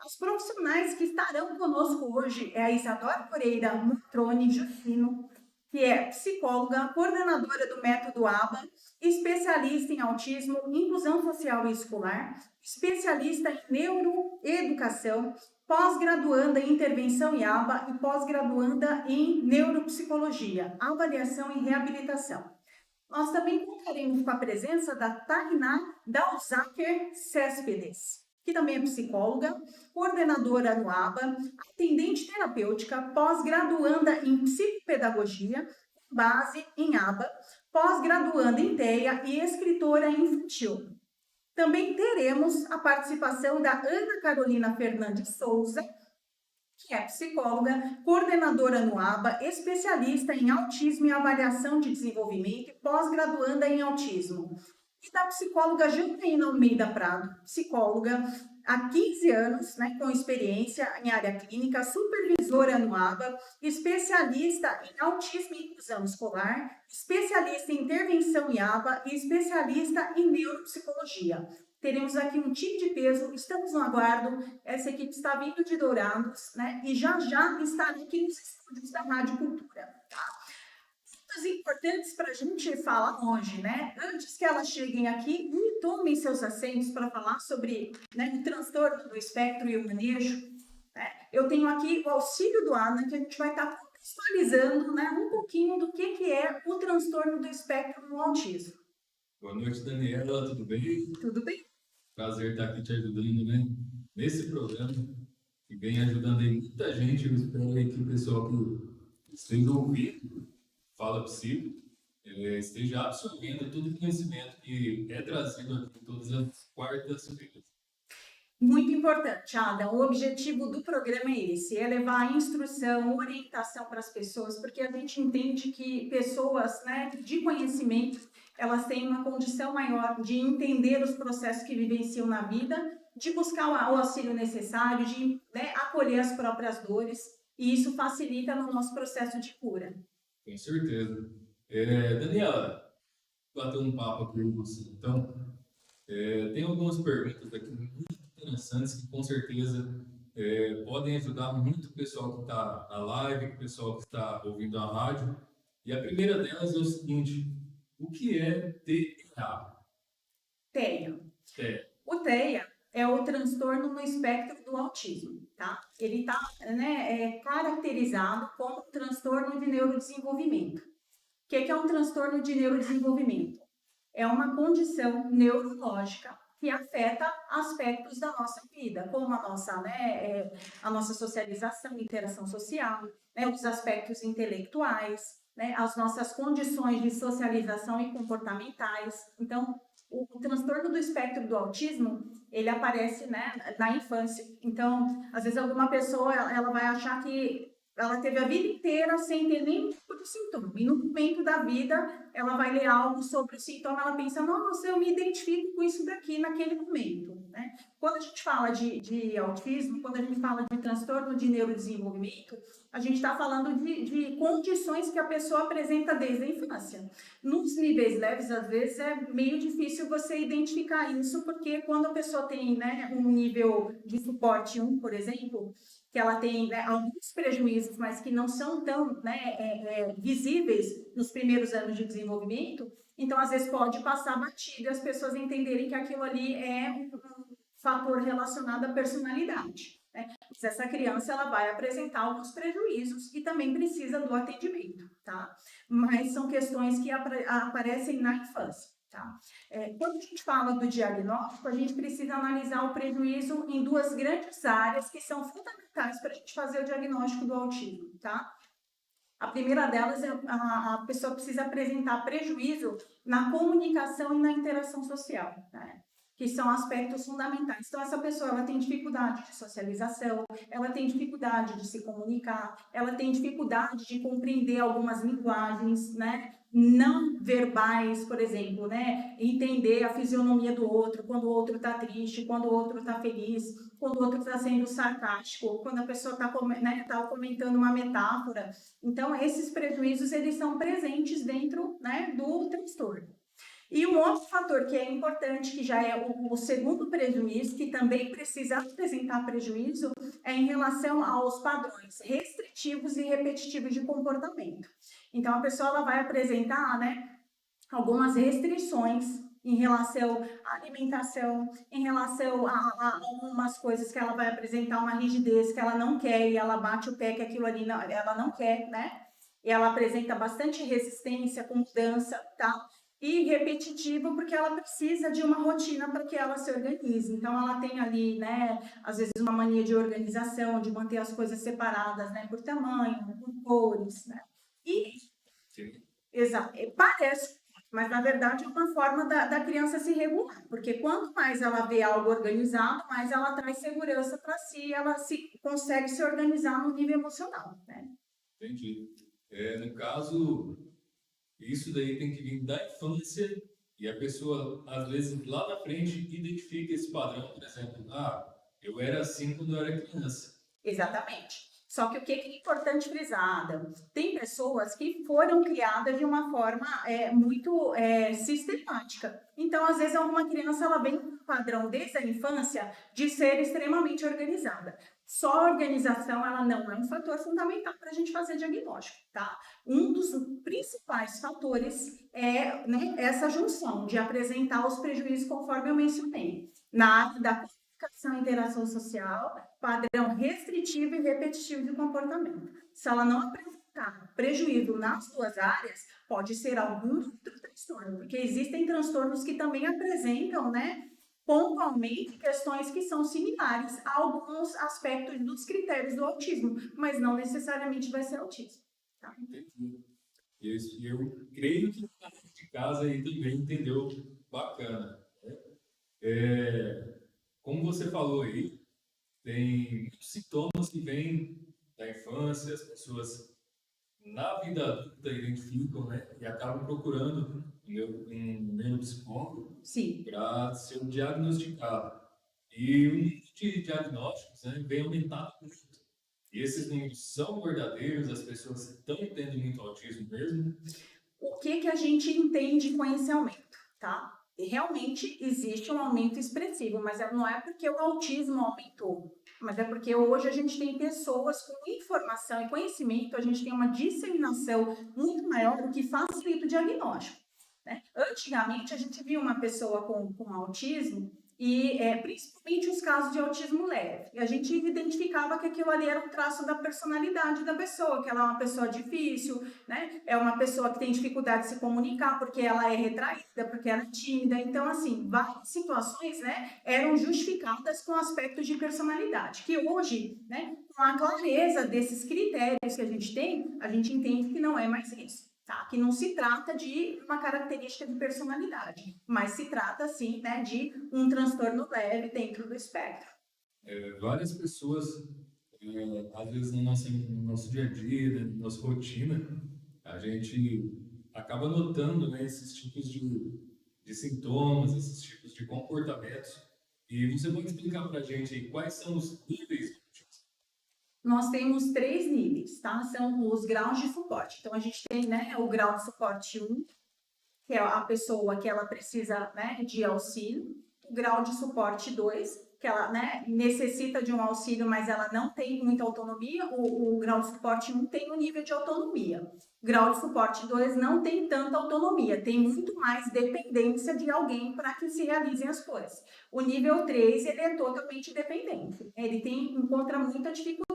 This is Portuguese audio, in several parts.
Os profissionais que estarão conosco hoje é a Isadora Moreira Montrone Justino, que é psicóloga, coordenadora do método ABA, especialista em autismo, inclusão social e escolar, especialista em neuroeducação, pós-graduanda em intervenção em ABA e pós-graduanda em neuropsicologia, avaliação e reabilitação. Nós também contaremos com a presença da Tainá Dalzaker Céspedes, que também é psicóloga, coordenadora no ABA, atendente terapêutica, pós-graduanda em psicopedagogia, base em ABA, pós-graduanda em TEA e escritora infantil. Também teremos a participação da Ana Carolina Fernandes Souza, que é psicóloga, coordenadora no ABA, especialista em autismo e avaliação de desenvolvimento e pós-graduanda em autismo. E da psicóloga Janaína Almeida Prado, psicóloga há 15 anos, com experiência em área clínica, supervisora no ABA, especialista em autismo e inclusão escolar, especialista em intervenção em ABA e especialista em neuropsicologia. Teremos aqui um time de peso, estamos no aguardo, essa equipe está vindo de Dourados, e já está aqui nos estúdios da Rádio Cultura, tá? Pontos importantes para a gente falar hoje, Antes que elas cheguem aqui e tomem seus assentos para falar sobre o transtorno do espectro e o manejo, eu tenho aqui o auxílio do Ana, que a gente vai estar contextualizando, um pouquinho do que é o transtorno do espectro no autismo. Boa noite, Daniela, tudo bem? Tudo bem? Prazer estar aqui te ajudando, nesse programa, que vem ajudando aí muita gente. Eu espero aí que o pessoal que esteja ouvindo Fala Psico esteja absorvendo todo o conhecimento que é trazido aqui todas as quartas-feiras. Muito importante, Ada. O objetivo do programa é esse, é levar instrução, orientação para as pessoas, porque a gente entende que pessoas, de conhecimento, elas têm uma condição maior de entender os processos que vivenciam na vida, de buscar o auxílio necessário, de acolher as próprias dores, e isso facilita no nosso processo de cura. Com certeza. Daniela, bater um papo aqui com você. Então, tem algumas perguntas aqui muito interessantes que com certeza podem ajudar muito o pessoal que está na live, o pessoal que está ouvindo a rádio. E a primeira delas é o seguinte: o que é TEA? TEA. TEA. O TEA é o transtorno no espectro do autismo, tá? Ele está caracterizado como transtorno de neurodesenvolvimento. O que é um transtorno de neurodesenvolvimento? É uma condição neurológica que afeta aspectos da nossa vida, como a nossa socialização, interação social, os aspectos intelectuais, as nossas condições de socialização e comportamentais. Então, o transtorno do espectro do autismo, ele aparece na infância. Então, às vezes alguma pessoa ela vai achar que ela teve a vida inteira sem ter nenhum tipo de sintoma. E no momento da vida, ela vai ler algo sobre o sintoma, ela pensa, nossa, eu me identifico com isso daqui naquele momento. Quando a gente fala de autismo, quando a gente fala de transtorno de neurodesenvolvimento, a gente está falando de condições que a pessoa apresenta desde a infância. Nos níveis leves, às vezes, é meio difícil você identificar isso, porque quando a pessoa tem um nível de suporte 1, por exemplo, que ela tem alguns prejuízos, mas que não são tão visíveis nos primeiros anos de desenvolvimento, então às vezes pode passar batido e as pessoas entenderem que aquilo ali é um fator relacionado à personalidade. Mas essa criança ela vai apresentar alguns prejuízos e também precisa do atendimento, tá? Mas são questões que aparecem na infância. Tá? Quando a gente fala do diagnóstico, a gente precisa analisar o prejuízo em duas grandes áreas que são fundamentais para a gente fazer o diagnóstico do autismo. Tá? A primeira delas é a pessoa precisa apresentar prejuízo na comunicação e na interação social, que são aspectos fundamentais. Então, essa pessoa ela tem dificuldade de socialização, ela tem dificuldade de se comunicar, ela tem dificuldade de compreender algumas linguagens, não verbais, por exemplo, entender a fisionomia do outro, quando o outro está triste, quando o outro está feliz, quando o outro está sendo sarcástico, quando a pessoa está comentando uma metáfora. Então, esses prejuízos, eles são presentes dentro do transtorno. E um outro fator que é importante, que já é o segundo prejuízo, que também precisa apresentar prejuízo, é em relação aos padrões restritivos e repetitivos de comportamento. Então, a pessoa ela vai apresentar, né, algumas restrições em relação à alimentação, em relação a algumas coisas que ela vai apresentar uma rigidez que ela não quer e ela bate o pé que aquilo ali não, ela não quer, né? E ela apresenta bastante resistência com mudança, tá? E repetitivo porque ela precisa de uma rotina para que ela se organize. Então ela tem ali, né, às vezes uma mania de organização, de manter as coisas separadas, né, por tamanho, por cores, né? E exato, parece, mas na verdade é uma forma da criança se regular, porque quanto mais ela vê algo organizado, mais ela traz segurança para si, ela consegue se organizar no nível emocional, né? Entendi. No caso, isso daí tem que vir da infância e a pessoa, às vezes, lá na frente, identifica esse padrão, por exemplo, eu era assim quando eu era criança. Exatamente. Só que o que é importante frisar, Adam? Tem pessoas que foram criadas de uma forma muito sistemática. Então, às vezes, uma criança ela vem com um padrão desde a infância de ser extremamente organizada. Só a organização ela não é um fator fundamental para a gente fazer diagnóstico, tá? Um dos principais fatores é, né, essa junção de apresentar os prejuízos conforme eu mencionei. Na área da comunicação e interação social, padrão restritivo e repetitivo de comportamento. Se ela não apresentar prejuízo nas duas áreas, pode ser algum outro transtorno, porque existem transtornos que também apresentam, né, pontualmente questões que são similares a alguns aspectos dos critérios do autismo, mas não necessariamente vai ser autismo. Tá? Entendi. E eu creio que a de casa aí também entendeu bacana. Como você falou aí, tem muitos sintomas que vêm da infância, as pessoas na vida adulta identificam, né? E acabam procurando um neuropsicólogo Sim. para ser diagnosticado. E o número de diagnósticos, né, vem aumentando muito. E esses números são verdadeiros, as pessoas estão entendendo muito autismo mesmo. O que a gente entende com esse aumento, tá? E realmente existe um aumento expressivo, mas não é porque o autismo aumentou, mas é porque hoje a gente tem pessoas com informação e conhecimento, a gente tem uma disseminação muito maior, o que facilita o diagnóstico, né? Antigamente a gente via uma pessoa com autismo e principalmente os casos de autismo leve. E a gente identificava que aquilo ali era um traço da personalidade da pessoa, que ela é uma pessoa difícil, né? É uma pessoa que tem dificuldade de se comunicar porque ela é retraída, porque ela é tímida. Então, assim, várias situações, né, eram justificadas com aspectos de personalidade, que hoje, né, com a clareza desses critérios que a gente entende que não é mais isso. Tá? Que não se trata de uma característica de personalidade, mas se trata, sim, né, de um transtorno leve dentro do espectro. Várias pessoas, às vezes no nosso dia a dia, na nossa rotina, a gente acaba notando, né, esses tipos de sintomas, esses tipos de comportamentos. E você pode explicar para a gente aí quais são os níveis? Nós temos 3 níveis, tá? São os graus de suporte. Então, a gente tem, né, o grau de suporte 1, que é a pessoa que ela precisa, né, de auxílio. O grau de suporte 2, que ela, né, necessita de um auxílio, mas ela não tem muita autonomia. O grau de suporte 1 tem um nível de autonomia. O grau de suporte 2 não tem tanta autonomia, tem muito mais dependência de alguém para que se realizem as coisas. O nível 3, ele é totalmente dependente. Ele encontra muita dificuldade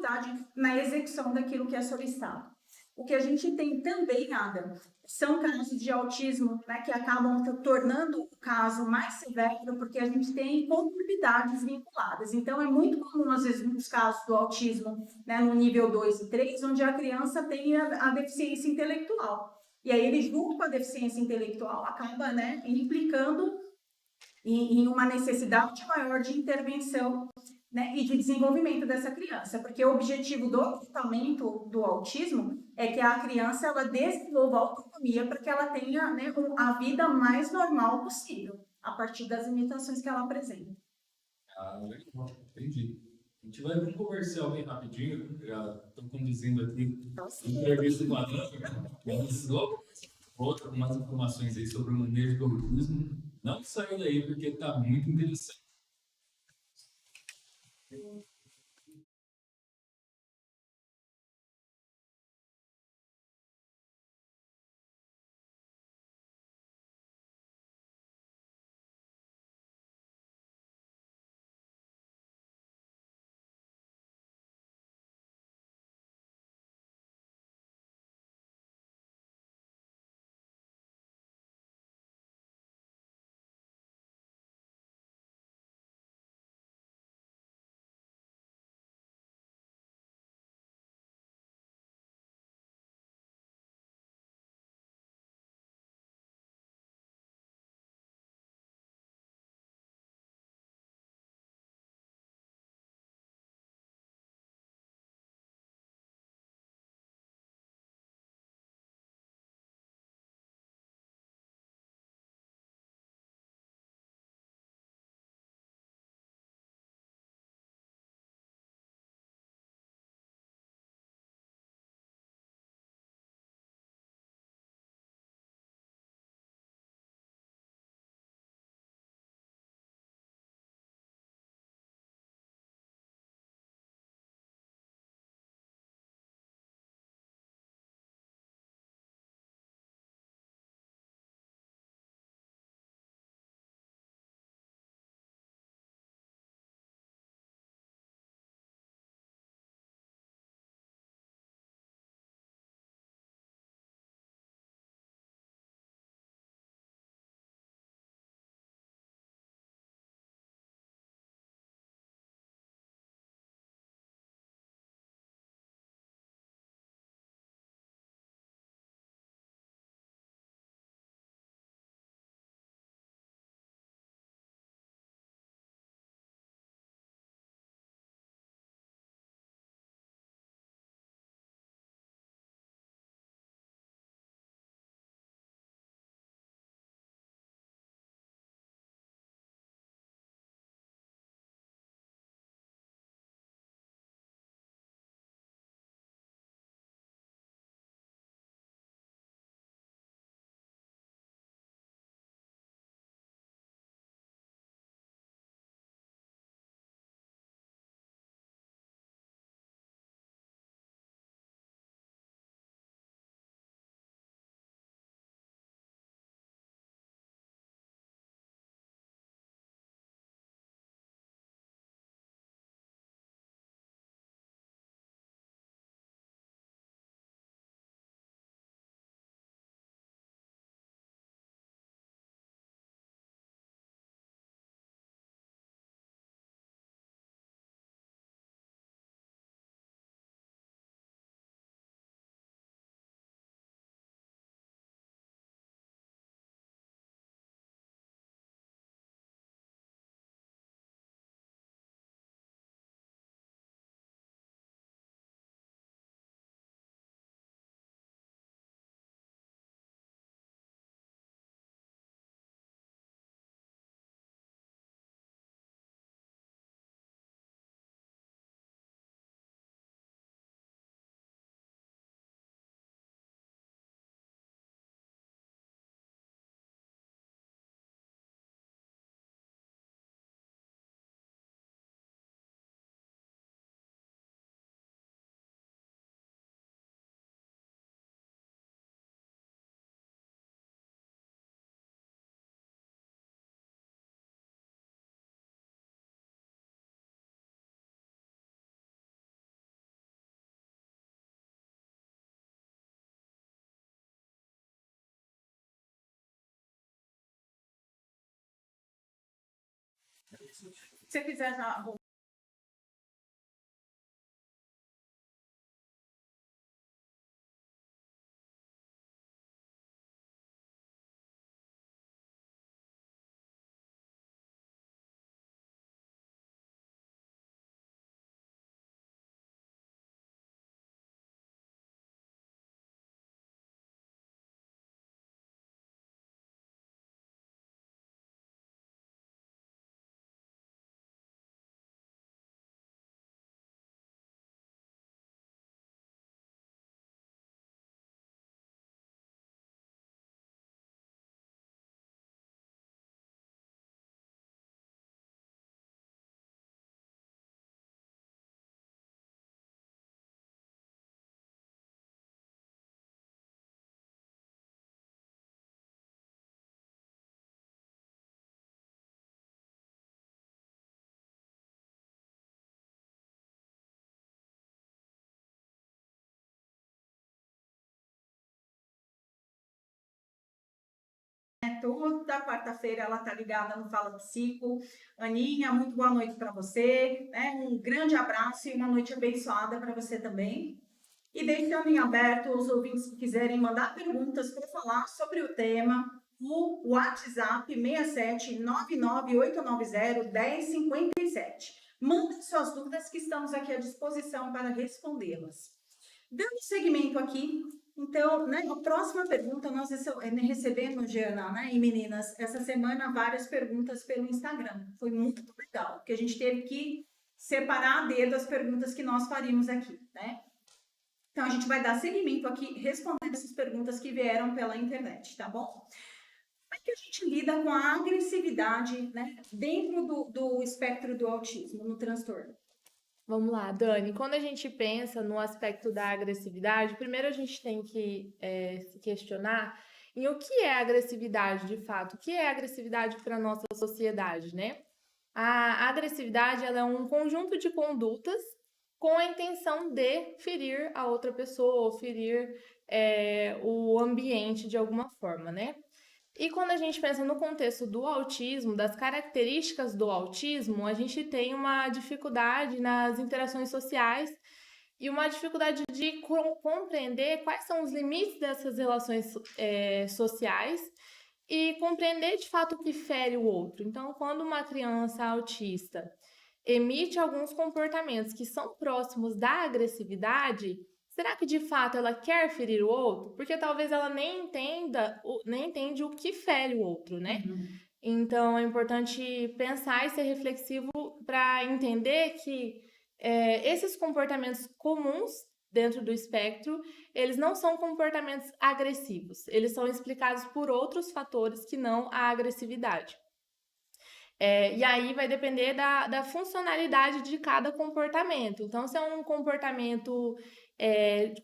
na execução daquilo que é solicitado. O que a gente tem também, Adam, são casos de autismo, né, que acabam tornando o caso mais severo, porque a gente tem comorbidades vinculadas. Então, é muito comum, às vezes, nos casos do autismo, né, no nível 2 e 3, onde a criança tem a deficiência intelectual. E aí, ele, junto com a deficiência intelectual, acaba, né, implicando em uma necessidade maior de intervenção, né, e de desenvolvimento dessa criança, porque o objetivo do tratamento do autismo é que a criança ela desenvolva autonomia para que ela tenha, né, a vida mais normal possível, a partir das limitações que ela apresenta. Legal, entendi. A gente vai para um comercial bem rapidinho, já estou conduzindo aqui. Nossa. Entrevista com a Ana, mas logo umas informações aí sobre o manejo do autismo. Não saia daí porque está muito interessante. Se você quiser já Toda quarta-feira ela tá ligada no Fala Psico. Aninha, muito boa noite para você, né? Um grande abraço e uma noite abençoada para você também. E deixando em aberto os ouvintes que quiserem mandar perguntas para falar sobre o tema, o WhatsApp 67 99890 1057. Mandem suas dúvidas que estamos aqui à disposição para respondê-las. Dando seguimento aqui, então, né, a próxima pergunta nós recebemos, Giana, né, e meninas, essa semana várias perguntas pelo Instagram. Foi muito legal, porque a gente teve que separar a dedo as perguntas que nós faríamos aqui, né? Então, a gente vai dar seguimento aqui, respondendo essas perguntas que vieram pela internet, tá bom? Como é que a gente lida com a agressividade, né, dentro do espectro do autismo, no transtorno? Vamos lá, Dani. Quando a gente pensa no aspecto da agressividade, primeiro a gente tem que se questionar em o que é agressividade de fato, o que é agressividade para a nossa sociedade, né? A agressividade ela é um conjunto de condutas com a intenção de ferir a outra pessoa ou ferir o ambiente de alguma forma, né? E quando a gente pensa no contexto do autismo, das características do autismo, a gente tem uma dificuldade nas interações sociais e uma dificuldade de compreender quais são os limites dessas relações sociais e compreender de fato o que fere o outro. Então, quando uma criança autista emite alguns comportamentos que são próximos da agressividade, será que de fato ela quer ferir o outro? Porque talvez ela nem entende o que fere o outro, né? Então é importante pensar e ser reflexivo para entender que esses comportamentos comuns dentro do espectro, eles não são comportamentos agressivos. Eles são explicados por outros fatores que não a agressividade. E aí vai depender da funcionalidade de cada comportamento. Então, se é um comportamento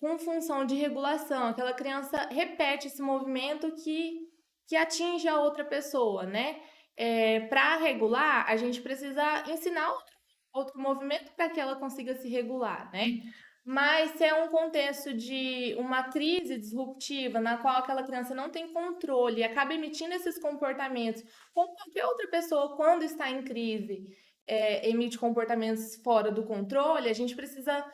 com função de regulação, aquela criança repete esse movimento que atinge a outra pessoa, né? Para regular, a gente precisa ensinar outro movimento para que ela consiga se regular, né? Mas se é um contexto de uma crise disruptiva, na qual aquela criança não tem controle e acaba emitindo esses comportamentos, como qualquer outra pessoa, quando está em crise, emite comportamentos fora do controle, a gente precisa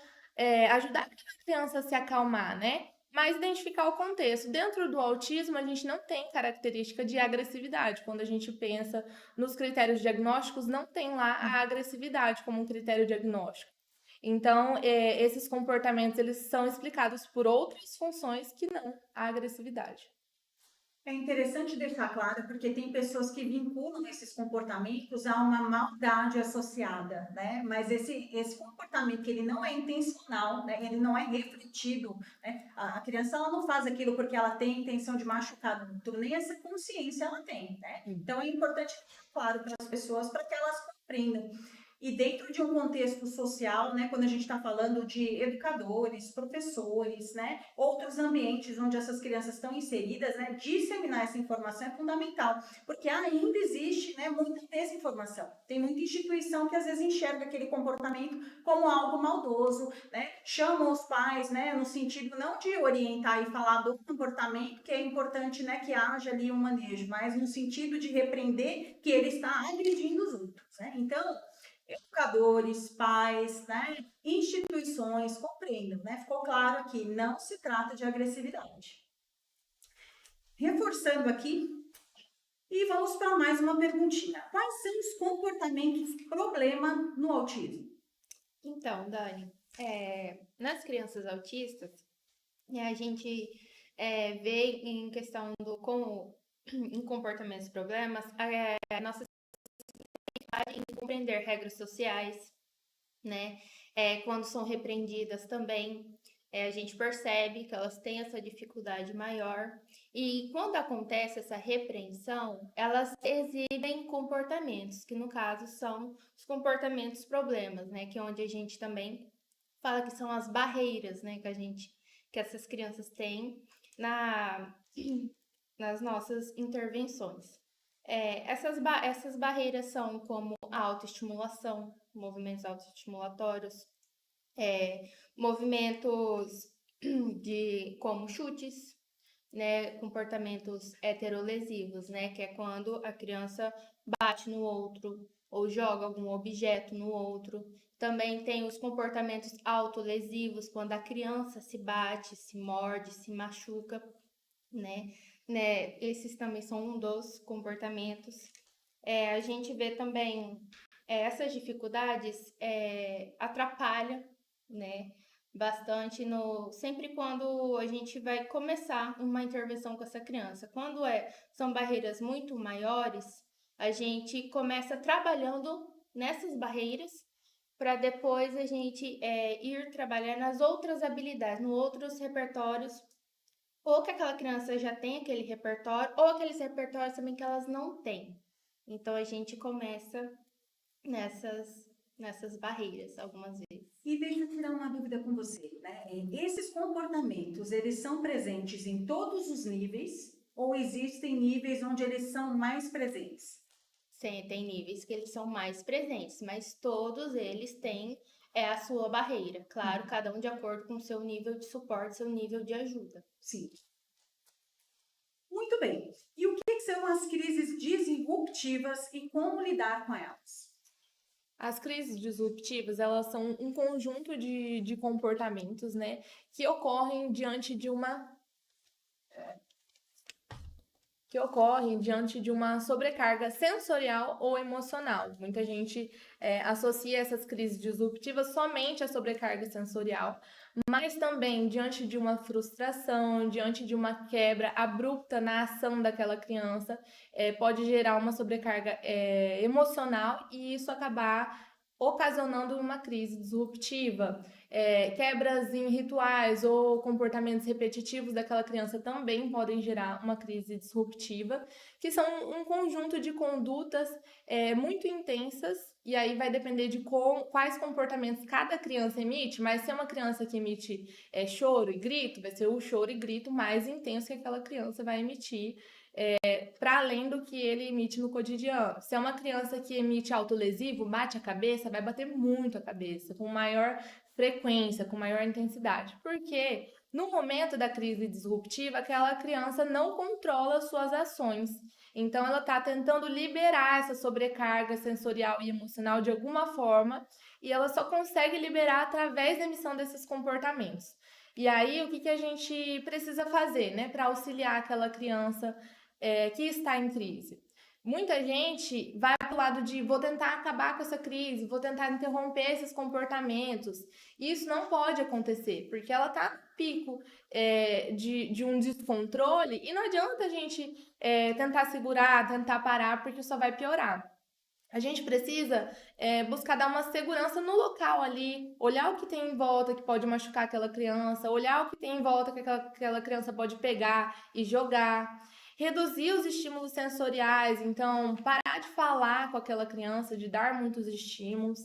ajudar a criança a se acalmar, né? Mas identificar o contexto. Dentro do autismo, a gente não tem característica de agressividade. Quando a gente pensa nos critérios diagnósticos, não tem lá a agressividade como um critério diagnóstico. Então, esses comportamentos, eles são explicados por outras funções que não a agressividade. É interessante deixar claro, porque tem pessoas que vinculam esses comportamentos a uma maldade associada, né? Mas esse comportamento que ele não é intencional, né? Ele não é refletido, né? A criança ela não faz aquilo porque ela tem intenção de machucar o outro, nem essa consciência ela tem, né? Então é importante deixar claro para as pessoas para que elas compreendam. E dentro de um contexto social, né, quando a gente está falando de educadores, professores, né, outros ambientes onde essas crianças estão inseridas, né, disseminar essa informação é fundamental, porque ainda existe, né, muita desinformação. Tem muita instituição que às vezes enxerga aquele comportamento como algo maldoso, né, chama os pais, né, no sentido não de orientar e falar do comportamento, que é importante, né, que haja ali um manejo, mas no sentido de repreender que ele está agredindo os outros, né. Então, educadores, pais, né, instituições, compreendam, né? Ficou claro aqui, não se trata de agressividade. Reforçando aqui, e vamos para mais uma perguntinha. Quais são os comportamentos problema no autismo? Então, Dani, nas crianças autistas, a gente vê em questão do como em comportamentos problemas, a nossa em compreender regras sociais, né? Quando são repreendidas também, a gente percebe que elas têm essa dificuldade maior. E quando acontece essa repreensão, elas exibem comportamentos, que no caso são os comportamentos problemas, né? Que é onde a gente também fala que são as barreiras, né? Que essas crianças têm nas nossas intervenções. Essas barreiras são como a autoestimulação, movimentos autoestimulatórios, movimentos como chutes, né, comportamentos heterolesivos, né, que é quando a criança bate no outro ou joga algum objeto no outro. Também tem os comportamentos autolesivos, quando a criança se bate, se morde, se machuca, né? Esses também são um dos comportamentos. A gente vê também essas dificuldades atrapalham, né, bastante sempre quando a gente vai começar uma intervenção com essa criança. Quando são barreiras muito maiores, a gente começa trabalhando nessas barreiras para depois a gente ir trabalhar nas outras habilidades, nos outros repertórios, ou que aquela criança já tem aquele repertório, ou aqueles repertórios também que elas não têm. Então, a gente começa nessas barreiras, algumas vezes. E deixa eu tirar uma dúvida com você, né? Esses comportamentos, eles são presentes em todos os níveis ou existem níveis onde eles são mais presentes? Sim, tem níveis que eles são mais presentes, mas todos eles têm a sua barreira. Claro, cada um de acordo com o seu nível de suporte, seu nível de ajuda. Sim. Muito bem. E o que são as crises disruptivas e como lidar com elas? As crises disruptivas, elas são um conjunto de comportamentos, né, que ocorrem diante de uma sobrecarga sensorial ou emocional. Muita gente associa essas crises disruptivas somente à sobrecarga sensorial, mas também diante de uma frustração, diante de uma quebra abrupta na ação daquela criança, pode gerar uma sobrecarga emocional e isso acabar ocasionando uma crise disruptiva. Quebras em rituais ou comportamentos repetitivos daquela criança também podem gerar uma crise disruptiva, que são um conjunto de condutas muito intensas, e aí vai depender de quais comportamentos cada criança emite, mas se é uma criança que emite choro e grito, vai ser o choro e grito mais intenso que aquela criança vai emitir, para além do que ele emite no cotidiano. Se é uma criança que emite autolesivo, bate a cabeça, vai bater muito a cabeça, com maior frequência, com maior intensidade. Porque no momento da crise disruptiva, aquela criança não controla suas ações. Então, ela está tentando liberar essa sobrecarga sensorial e emocional de alguma forma, e ela só consegue liberar através da emissão desses comportamentos. E aí, o que a gente precisa fazer, né, para auxiliar aquela criança que está em crise? Muita gente vai para o lado de vou tentar acabar com essa crise, vou tentar interromper esses comportamentos. E isso não pode acontecer, porque ela está no pico de um descontrole e não adianta a gente tentar segurar, tentar parar, porque só vai piorar. A gente precisa buscar dar uma segurança no local ali, olhar o que tem em volta que pode machucar aquela criança, olhar o que tem em volta que aquela criança pode pegar e jogar. Reduzir os estímulos sensoriais, então parar de falar com aquela criança, de dar muitos estímulos,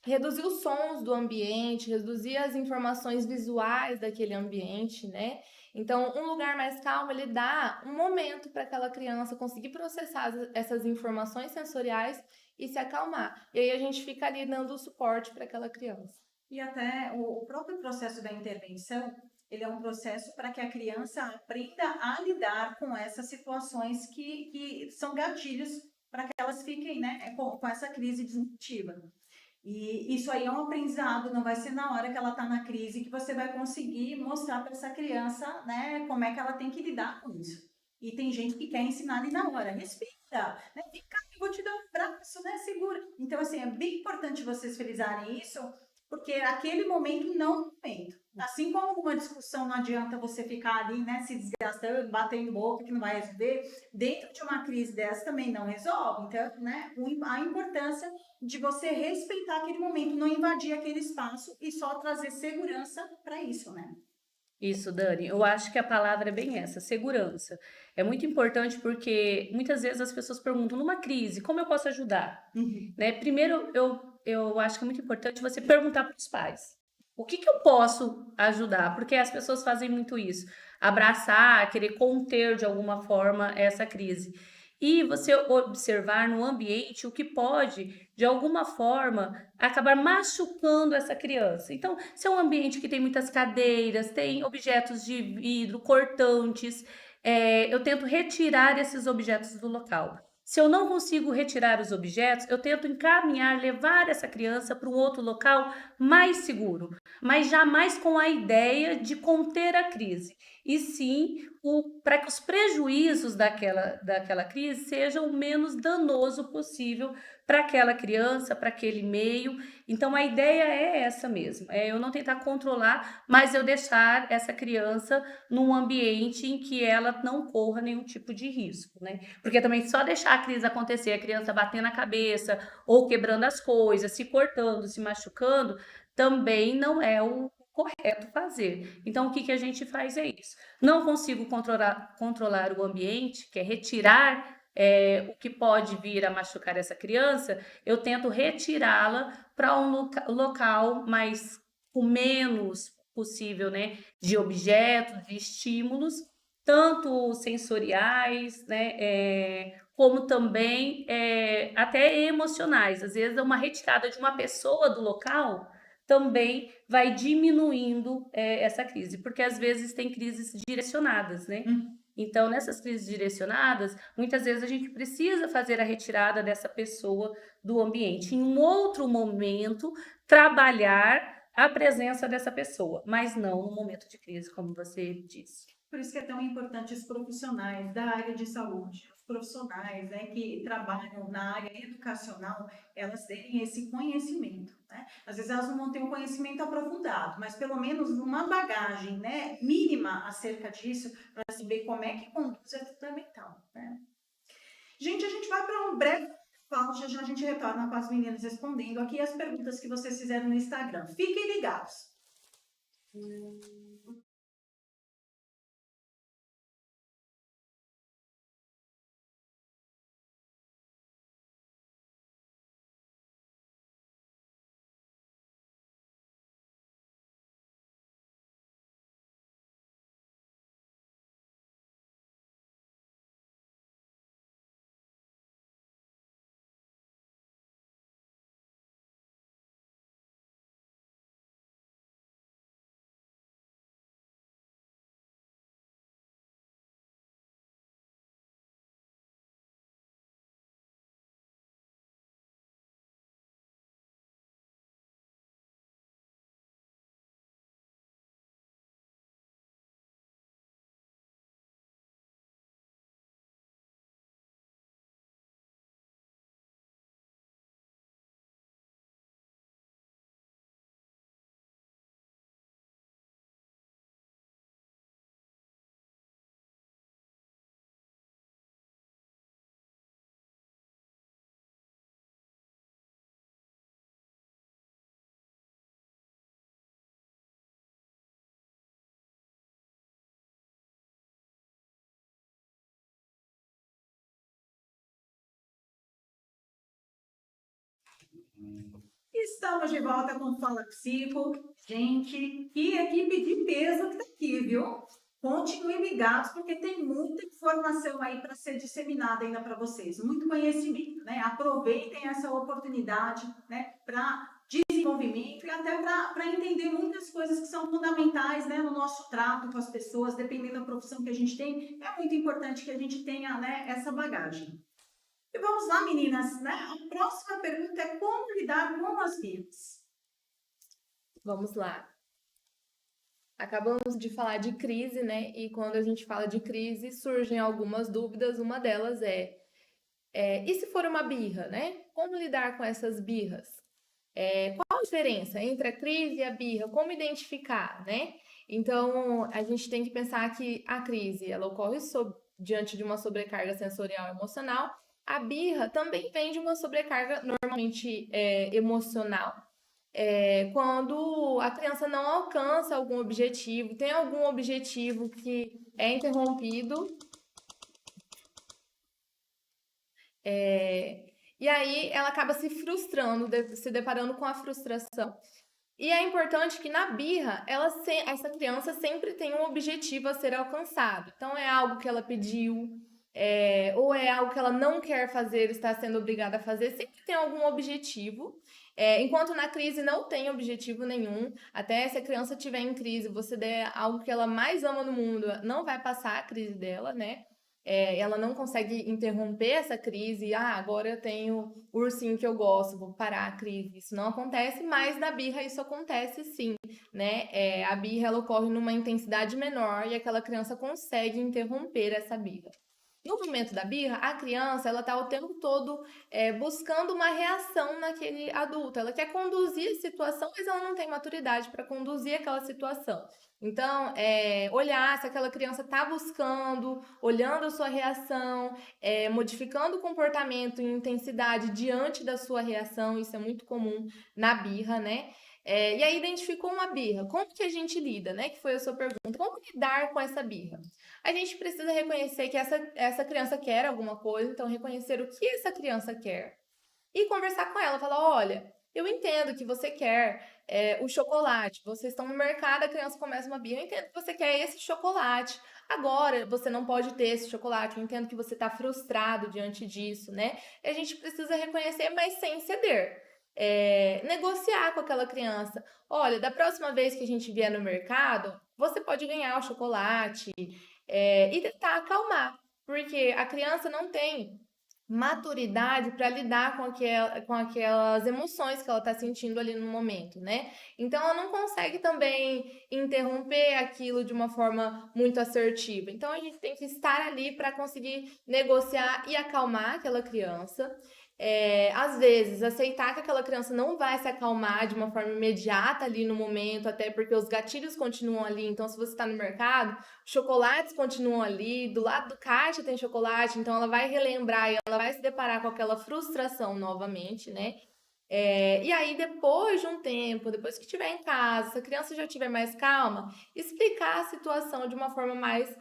reduzir os sons do ambiente, reduzir as informações visuais daquele ambiente, né? Então, um lugar mais calmo, ele dá um momento para aquela criança conseguir processar essas informações sensoriais e se acalmar. E aí a gente fica ali dando o suporte para aquela criança. E até o próprio processo da intervenção, ele é um processo para que a criança aprenda a lidar com essas situações que são gatilhos para que elas fiquem, né, com essa crise disruptiva. E isso aí é um aprendizado, não vai ser na hora que ela está na crise que você vai conseguir mostrar para essa criança, né, como é que ela tem que lidar com isso. E tem gente que quer ensinar ali na hora, respira, né, vem cá, eu vou te dar um abraço, né, segura. Então, assim, é bem importante vocês frisarem isso, porque aquele momento não é um momento. Assim como uma discussão não adianta você ficar ali, né, se desgastando, batendo boca, que não vai resolver, dentro de uma crise dessa também não resolve. Então, né, a importância de você respeitar aquele momento, não invadir aquele espaço e só trazer segurança para isso, né? Isso, Dani. Eu acho que a palavra é bem essa, segurança. É muito importante porque muitas vezes as pessoas perguntam, numa crise, como eu posso ajudar? Né? Primeiro, eu acho que é muito importante você perguntar para os pais. O que eu posso ajudar? Porque as pessoas fazem muito isso. Abraçar, querer conter de alguma forma essa crise. e você observar no ambiente o que pode, de alguma forma, acabar machucando essa criança. Então, se é um ambiente que tem muitas cadeiras, tem objetos de vidro, cortantes, eu tento retirar esses objetos do local. Se eu não consigo retirar os objetos, eu tento encaminhar, levar essa criança para um outro local mais seguro, mas jamais com a ideia de conter a crise, e sim para que os prejuízos daquela crise sejam o menos danoso possível para aquela criança, para aquele meio. Então a ideia é essa mesmo, é eu não tentar controlar, mas eu deixar essa criança num ambiente em que ela não corra nenhum tipo de risco, né? Porque também só deixar a crise acontecer, a criança batendo a cabeça ou quebrando as coisas, se cortando, se machucando, também não é o correto fazer. Então, o que a gente faz é isso. Não consigo controlar o ambiente, que é retirar o que pode vir a machucar essa criança, eu tento retirá-la para um local mais com menos possível, né, de objetos, de estímulos, tanto sensoriais, né, como também até emocionais. Às vezes, uma retirada de uma pessoa do local também vai diminuindo essa crise, porque às vezes tem crises direcionadas, né? Então, nessas crises direcionadas, muitas vezes a gente precisa fazer a retirada dessa pessoa do ambiente. Em um outro momento, trabalhar a presença dessa pessoa, mas não no momento de crise, como você disse. Por isso que é tão importante os profissionais da área de saúde, os profissionais, né, que trabalham na área educacional, elas terem esse conhecimento, né? Às vezes elas não vão ter um conhecimento aprofundado, mas pelo menos uma bagagem, né, mínima acerca disso, para saber como é que conduz é fundamental, né? Gente, a gente vai para um breve pausa, já a gente retorna com as meninas respondendo aqui as perguntas que vocês fizeram no Instagram. Fiquem ligados. Estamos de volta com Fala Psico. Gente, que equipe de peso que tá aqui, viu? Continuem ligados, porque tem muita informação aí para ser disseminada ainda para vocês, muito conhecimento, né? Aproveitem essa oportunidade, né, para desenvolvimento e até para entender muitas coisas que são fundamentais, né, no nosso trato com as pessoas, dependendo da profissão que a gente tem. É muito importante que a gente tenha, né, essa bagagem. E vamos lá, meninas, né? A próxima pergunta é como lidar com as birras. Vamos lá. Acabamos de falar de crise, né? E quando a gente fala de crise, surgem algumas dúvidas. Uma delas e se for uma birra, né? Como lidar com essas birras? Qual a diferença entre a crise e a birra? Como identificar, né? Então, a gente tem que pensar que a crise, ela ocorre diante de uma sobrecarga sensorial e emocional. A birra também vem de uma sobrecarga normalmente emocional. Quando a criança não alcança algum objetivo, tem algum objetivo que é interrompido, e aí ela acaba se frustrando, se deparando com a frustração. E é importante que na birra, essa criança sempre tem um objetivo a ser alcançado. Então, é algo que ela pediu, ou é algo que ela não quer fazer, está sendo obrigada a fazer, sempre tem algum objetivo. Enquanto na crise não tem objetivo nenhum, até se a criança estiver em crise, você der algo que ela mais ama no mundo, não vai passar a crise dela, né? Ela não consegue interromper essa crise. Agora eu tenho o ursinho que eu gosto, vou parar a crise. Isso não acontece, mas na birra isso acontece sim, né? A birra ela ocorre numa intensidade menor e aquela criança consegue interromper essa birra. No momento da birra, a criança ela está o tempo todo buscando uma reação naquele adulto. Ela quer conduzir a situação, mas ela não tem maturidade para conduzir aquela situação. Então, olhar se aquela criança está buscando, olhando a sua reação, modificando o comportamento em intensidade diante da sua reação, isso é muito comum na birra, né? E aí identificou uma birra. Como que a gente lida, né? Que foi a sua pergunta. Como lidar com essa birra? A gente precisa reconhecer que essa criança quer alguma coisa, então reconhecer o que essa criança quer. E conversar com ela, falar, olha, eu entendo que você quer o chocolate, vocês estão no mercado, a criança começa uma birra, eu entendo que você quer esse chocolate, agora você não pode ter esse chocolate, eu entendo que você está frustrado diante disso, né? E a gente precisa reconhecer, mas sem ceder. Negociar com aquela criança, olha, da próxima vez que a gente vier no mercado, você pode ganhar o chocolate, e tentar acalmar, porque a criança não tem maturidade para lidar com aquelas emoções que ela está sentindo ali no momento, né? Então ela não consegue também interromper aquilo de uma forma muito assertiva. Então a gente tem que estar ali para conseguir negociar e acalmar aquela criança. Às vezes, aceitar que aquela criança não vai se acalmar de uma forma imediata ali no momento, até porque os gatilhos continuam ali. Então, se você está no mercado, chocolates continuam ali, do lado do caixa tem chocolate, então ela vai relembrar e ela vai se deparar com aquela frustração novamente, né? E aí, depois de um tempo, depois que estiver em casa, se a criança já estiver mais calma, explicar a situação de uma forma mais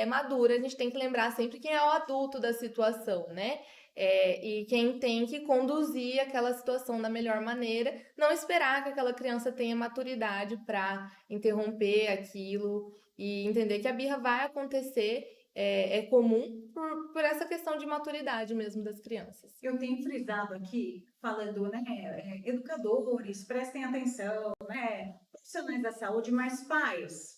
madura. A gente tem que lembrar sempre quem é o adulto da situação, né? E quem tem que conduzir aquela situação da melhor maneira, não esperar que aquela criança tenha maturidade para interromper aquilo e entender que a birra vai acontecer, é comum por essa questão de maturidade mesmo das crianças. Eu tenho frisado aqui, falando, né, educadores, prestem atenção, né, profissionais da saúde, mas pais,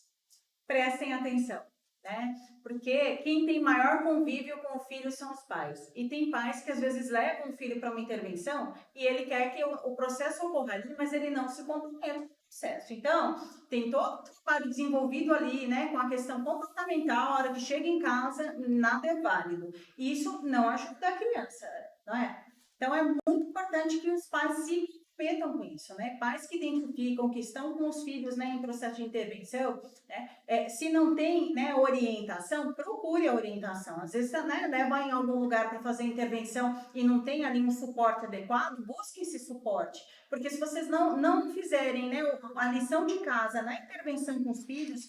prestem atenção, né, porque quem tem maior convívio com o filho são os pais, e tem pais que às vezes levam o filho para uma intervenção e ele quer que o processo ocorra ali, mas ele não se compromete com o processo. Então, tem todo o trabalho desenvolvido ali, né, com a questão comportamental, a hora que chega em casa, nada é válido. E isso não ajuda a criança, não é? Então, é muito importante que os pais se comprometam com isso, né? Pais que identificam, que estão com os filhos, né, em processo de intervenção, né? Se não tem, né, orientação, procure a orientação. Às vezes, né, leva em algum lugar para fazer intervenção e não tem ali um suporte adequado, busque esse suporte. Porque se vocês não fizerem, né, a lição de casa na intervenção com os filhos,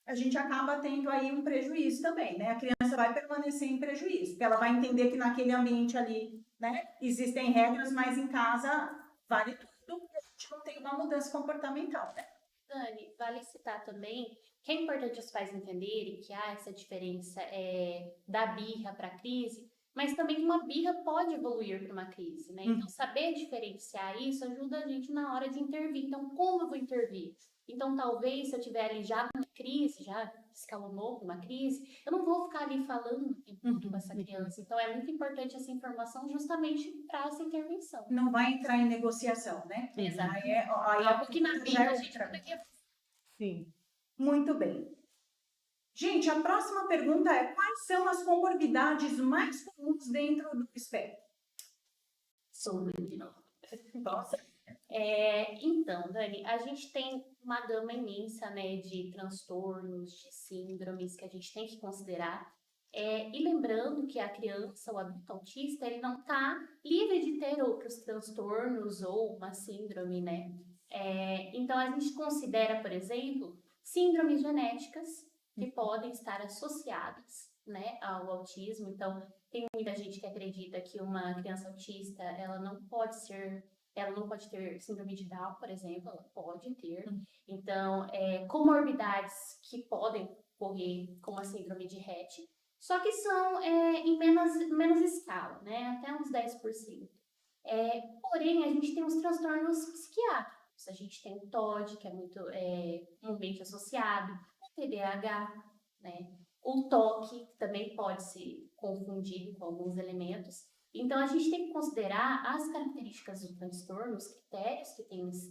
a gente acaba tendo aí um prejuízo também, né? A criança vai permanecer em prejuízo, porque ela vai entender que naquele ambiente ali, né, existem regras, mas em casa vale tudo, e a gente não tem uma mudança comportamental, né? Dani, vale citar também que é importante os pais entenderem que há essa diferença da birra para a crise, mas também que uma birra pode evoluir para uma crise, né? Então, saber diferenciar isso ajuda a gente na hora de intervir. Então, como eu vou intervir? Então, talvez, se eu estiver ali já numa crise, já escalonou para uma crise, eu não vou ficar ali falando o tempo todo com essa criança. Então, é muito importante essa informação justamente para essa intervenção. Não vai entrar em negociação, né? Exato. Aí algo que na birra a gente poderia... Sim. Muito bem. Gente, a próxima pergunta é: quais são as comorbidades mais comuns dentro do espectro? Nossa. Então, Dani, a gente tem uma gama imensa, né, de transtornos, de síndromes que a gente tem que considerar. E lembrando que a criança, o adulto autista, ele não está livre de ter outros transtornos ou uma síndrome, né? Então, a gente considera, por exemplo, síndromes genéticas que podem estar associadas, né, ao autismo. Então, tem muita gente que acredita que uma criança autista, ela não pode ter síndrome de Down, por exemplo, ela pode ter. Então, comorbidades que podem ocorrer, como a síndrome de Rett, só que são em menos escala, né? Até uns 10%. Porém, a gente tem os transtornos psiquiátricos. A gente tem o TOD, que é muito comumente associado, o TDAH, né? O TOC, que também pode ser confundido com alguns elementos. Então, a gente tem que considerar as características do transtorno, os critérios que tem nesse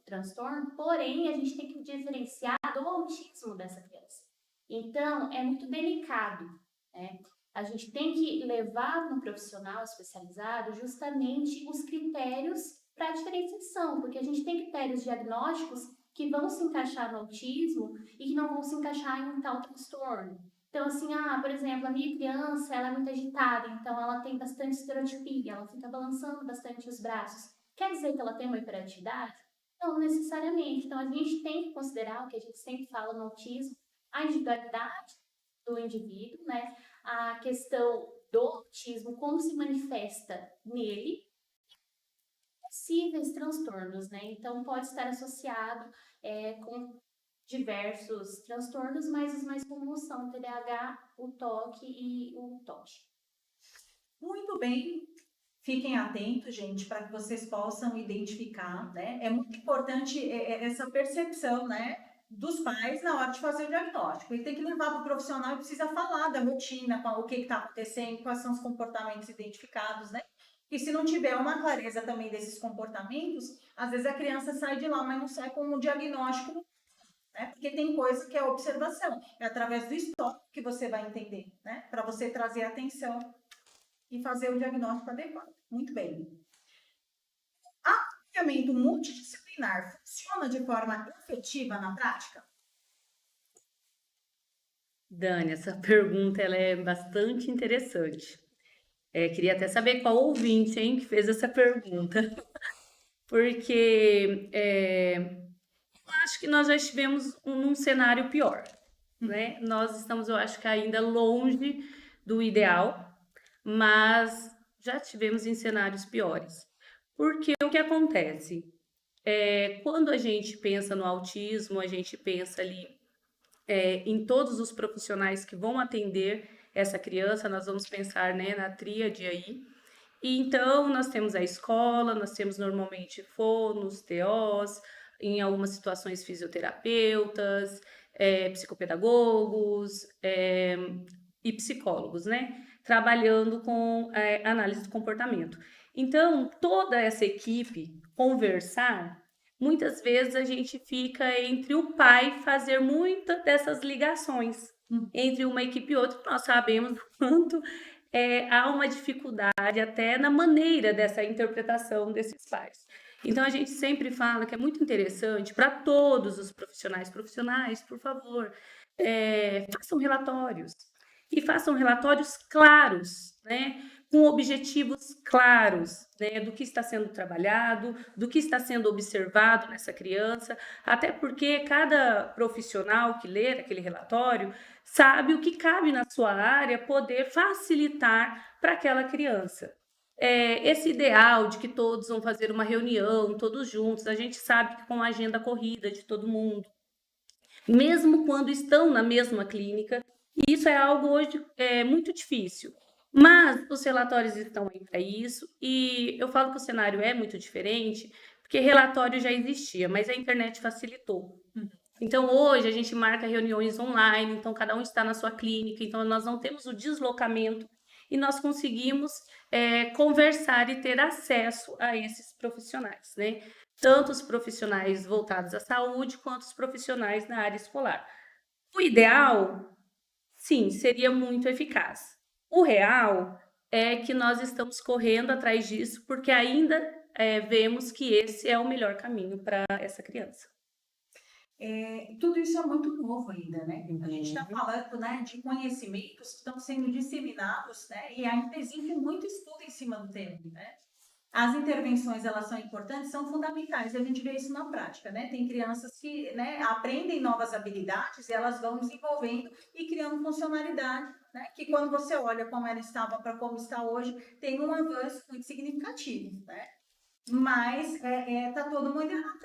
transtorno, porém, a gente tem que diferenciar do autismo dessa criança. Então, é muito delicado, né? A gente tem que levar para um profissional especializado justamente os critérios para a diferenciação, porque a gente tem critérios diagnósticos que vão se encaixar no autismo e que não vão se encaixar em um tal transtorno. Então, assim, por exemplo, a minha criança, ela é muito agitada, então ela tem bastante estereotipia, ela fica balançando bastante os braços. Quer dizer que ela tem uma hiperatividade? Não necessariamente. Então, a gente tem que considerar o que a gente sempre fala no autismo, a individualidade do indivíduo, né? A questão do autismo, como se manifesta nele, possíveis transtornos, né? Então, pode estar associado com diversos transtornos, mas os mais comuns são o TDAH, o TOC e o TOD. Muito bem. Fiquem atentos, gente, para que vocês possam identificar, né? É muito importante essa percepção, né, dos pais na hora de fazer o diagnóstico. Ele tem que levar para o profissional e precisa falar da rotina, o que está acontecendo, quais são os comportamentos identificados, né? E se não tiver uma clareza também desses comportamentos, às vezes a criança sai de lá, mas não sai com um diagnóstico, né? Porque tem coisa que é observação. É através do histórico que você vai entender, né? Para você trazer atenção e fazer o diagnóstico adequado. Muito bem. O acompanhamento multidisciplinar funciona de forma efetiva na prática? Dani, essa pergunta ela é bastante interessante. Queria até saber qual ouvinte, hein, que fez essa pergunta. Porque eu acho que nós já estivemos num cenário pior, né? Nós estamos, eu acho que ainda longe do ideal, mas já tivemos em cenários piores. Porque o que acontece? Quando a gente pensa no autismo, a gente pensa ali em todos os profissionais que vão atender essa criança, nós vamos pensar, né, na tríade aí. E então, nós temos a escola, nós temos normalmente fonos, TOs, em algumas situações fisioterapeutas, psicopedagogos e psicólogos, né? Trabalhando com análise do comportamento. Então, toda essa equipe conversar, muitas vezes a gente fica entre o pai fazer muitas dessas ligações entre uma equipe e outra. Nós sabemos o quanto há uma dificuldade até na maneira dessa interpretação desses pais. Então, a gente sempre fala que é muito interessante para todos os profissionais, por favor, façam relatórios. E façam relatórios claros, né? Com objetivos claros, né? Do que está sendo trabalhado, do que está sendo observado nessa criança, até porque cada profissional que ler aquele relatório sabe o que cabe na sua área poder facilitar para aquela criança. Esse ideal de que todos vão fazer uma reunião, todos juntos, a gente sabe que com a agenda corrida de todo mundo, mesmo quando estão na mesma clínica, isso é algo hoje muito difícil. Mas os relatórios estão aí para isso, e eu falo que o cenário é muito diferente, porque relatório já existia, mas a internet facilitou. Então, hoje a gente marca reuniões online, então cada um está na sua clínica, então nós não temos o deslocamento e nós conseguimos conversar e ter acesso a esses profissionais, né? Tanto os profissionais voltados à saúde, quanto os profissionais na área escolar. O ideal, sim, seria muito eficaz. O real é que nós estamos correndo atrás disso, porque ainda vemos que esse é o melhor caminho para essa criança. Tudo isso é muito novo ainda, né? A gente está falando, né, de conhecimentos que estão sendo disseminados, né? E ainda existe muito estudo em cima do tema, né? As intervenções, elas são importantes, são fundamentais, e a gente vê isso na prática, né? Tem crianças que, né, aprendem novas habilidades e elas vão desenvolvendo e criando funcionalidade, né? Que quando você olha como ela estava para como está hoje, tem um avanço muito significativo, né? Mas está todo mundo errado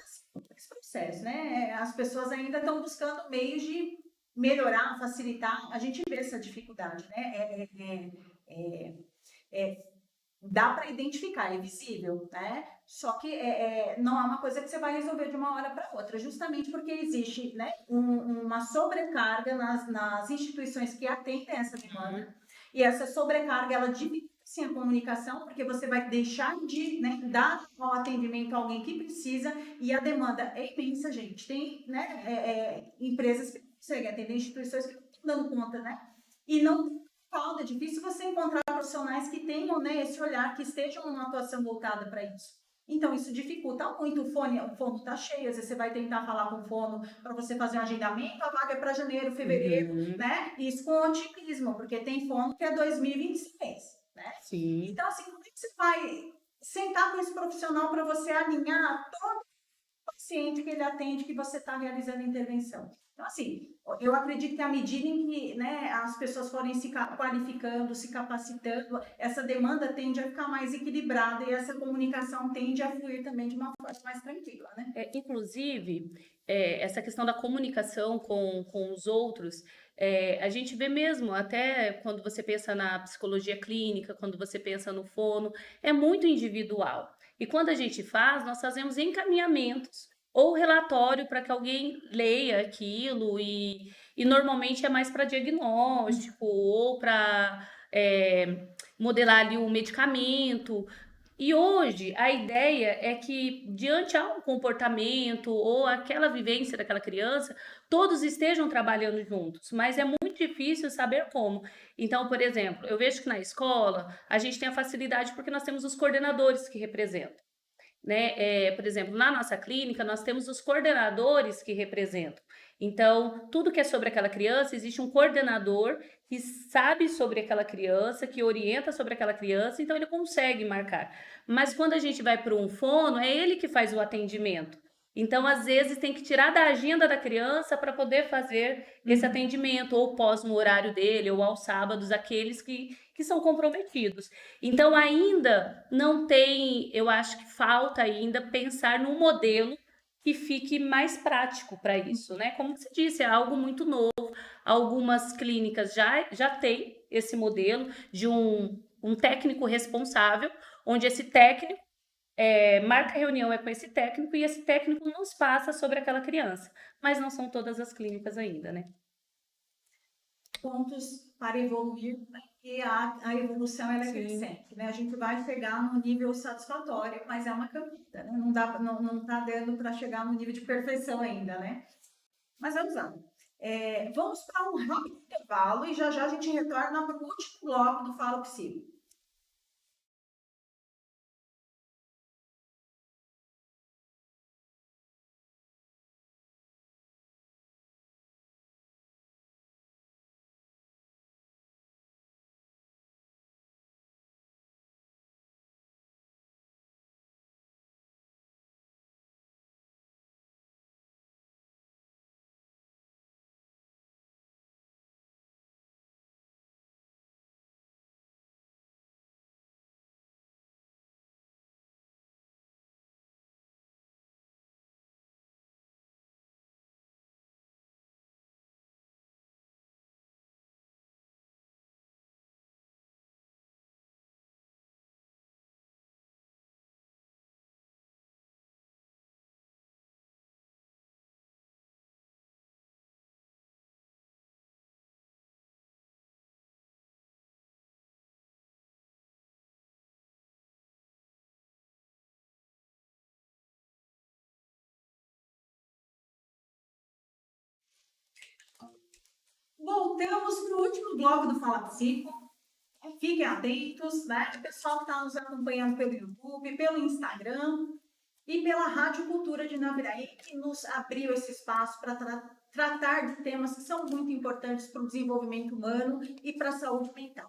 esse processo, né? As pessoas ainda estão buscando meios de melhorar, facilitar, a gente vê essa dificuldade, né? Dá para identificar, é visível, né? Só que não é uma coisa que você vai resolver de uma hora para outra, justamente porque existe, né, uma sobrecarga nas instituições que atendem essa demanda, e essa sobrecarga, ela dificulta sim a comunicação, porque você vai deixar de, né, dar o atendimento a alguém que precisa, e a demanda é imensa, gente. Tem, né, empresas que conseguem atender instituições que não estão dando conta, né? E não falta, é difícil você encontrar profissionais que tenham, né, esse olhar, que estejam numa atuação voltada para isso. Então, isso dificulta muito. O fono está cheio, às vezes você vai tentar falar com o fono para você fazer um agendamento, a vaga é para janeiro, fevereiro, né? Isso com otimismo, porque tem fono que é 2026, né? Sim. Então, assim, como é que você vai sentar com esse profissional para você alinhar todo o paciente que ele atende, que você está realizando a intervenção? Então, assim, eu acredito que à medida em que, né, as pessoas forem se qualificando, se capacitando, essa demanda tende a ficar mais equilibrada e essa comunicação tende a fluir também de uma forma mais tranquila, né? Inclusive, essa questão da comunicação com os outros, a gente vê mesmo, até quando você pensa na psicologia clínica, quando você pensa no fono, é muito individual. E quando a gente faz, nós fazemos encaminhamentos ou relatório para que alguém leia aquilo, e normalmente é mais para diagnóstico ou para modelar ali o medicamento. E hoje a ideia é que, diante a um comportamento ou aquela vivência daquela criança, todos estejam trabalhando juntos, mas é muito difícil saber como. Então, por exemplo, eu vejo que na escola a gente tem a facilidade porque nós temos os coordenadores que representam, né? Por exemplo, na nossa clínica, nós temos os coordenadores que representam. Então, tudo que é sobre aquela criança, existe um coordenador que sabe sobre aquela criança, que orienta sobre aquela criança, então ele consegue marcar. Mas quando a gente vai para um fono, é ele que faz o atendimento. Então, às vezes, tem que tirar da agenda da criança para poder fazer esse atendimento, ou pós no horário dele, ou aos sábados, aqueles que são comprometidos. Então, ainda não tem, eu acho que falta ainda pensar num modelo que fique mais prático para isso, né? Como você disse, é algo muito novo. Algumas clínicas já têm esse modelo de um técnico responsável, onde esse técnico marca a reunião com esse técnico, e esse técnico nos passa sobre aquela criança. Mas não são todas as clínicas ainda, né? Pontos para evoluir, né? E a evolução ela é crescente, né? A gente vai chegar num nível satisfatório, mas é uma caminhada, né? Não tá dando para chegar no nível de perfeição ainda, né? Mas vamos lá. Vamos para um rápido intervalo e já a gente retorna para o último bloco do Fala Psico. Voltamos para o último bloco do Fala Psico. Fiquem atentos, né? O pessoal que está nos acompanhando pelo YouTube, pelo Instagram e pela Rádio Cultura de Naviraí, que nos abriu esse espaço para tratar de temas que são muito importantes para o desenvolvimento humano e para a saúde mental.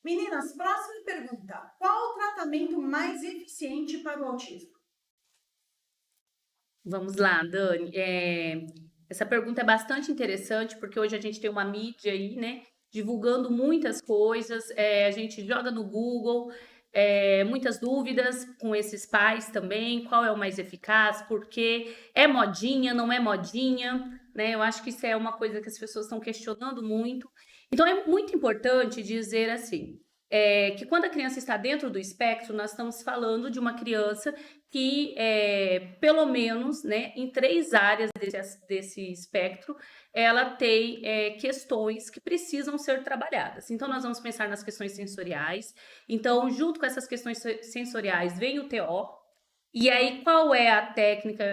Meninas, próxima pergunta. Qual o tratamento mais eficiente para o autismo? Vamos lá, Dani. Essa pergunta é bastante interessante, porque hoje a gente tem uma mídia aí, né, divulgando muitas coisas, a gente joga no Google, muitas dúvidas com esses pais também, qual é o mais eficaz, porque é modinha, não é modinha, né? Eu acho que isso é uma coisa que as pessoas estão questionando muito. Então, é muito importante dizer assim, que quando a criança está dentro do espectro, nós estamos falando de uma criança que, pelo menos, né, em 3 áreas desse espectro, ela tem questões que precisam ser trabalhadas. Então, nós vamos pensar nas questões sensoriais. Então, junto com essas questões sensoriais, vem o TO. E aí, qual é a técnica?